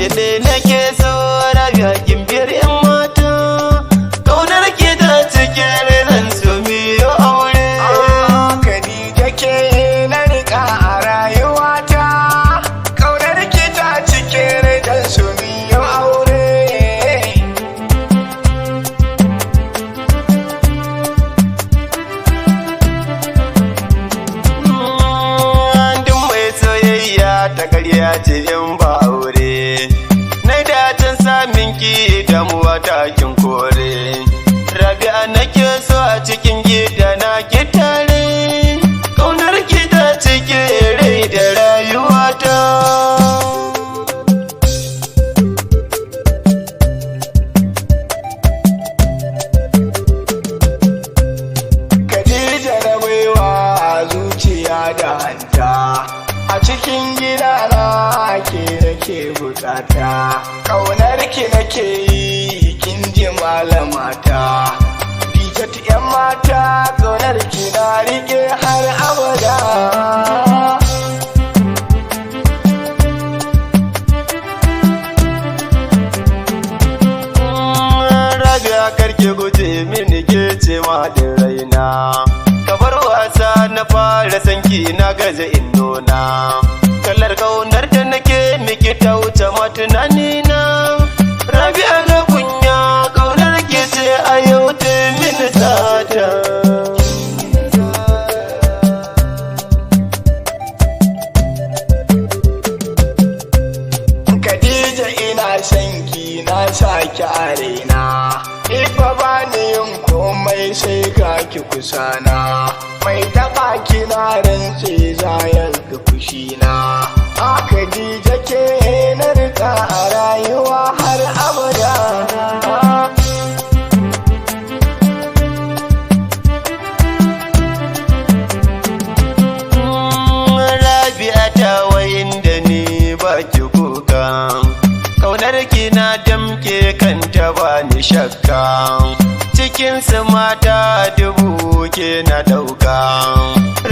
kiɗe nake so Rabia gimbiyar yan mata kaunar ki ta cikin ran su biyo aure. Khadija ke na rika a rayuwata, kaunar ki ta cikin ran su biyo aure. Duk mai soyayya ta karya ce in ba aure, na datan samin ki damuwa ta kin kore. Rabia nake so a cikin gida na ki tare, kaunar ki ta cike rai da rayuwata. Khadija na baiwa zuciya da hanta, a cikin gidana ke nake bukata, kaunar ki nake yi kin ji malamata. Dijat yan mata kaunar ki na rike har abada. Rabia karki guje mini ke ce ma da raina, kabar wasa na fara sanki na gaza in nuna. Kallar kaunar da nake miki ta wuce matunani na. Rabia ga kunya kaunar ke ce a yau ta mini sata. Khadija ina son ki na saki a raina, ifa ba ni yin komai sai ga ki kusana, mai taba ki na rantse zayar ga fushina. A Khadija ke na rika a rayuwa har abada. Rabia ta wayin da ni baki kuka, kaunar ki na damke kanta ba ni shakka. Cikin su mata dubu ke na dauka,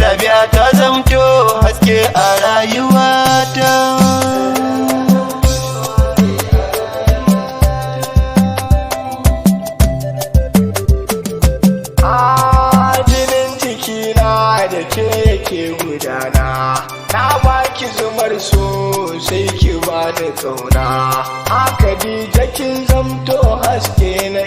Rabia ta zamto haske a rayuwata. Jinin cikina da ke yake gudana, na baki zumar so sai ki ba da kauna. A Khadija kin zamto haske na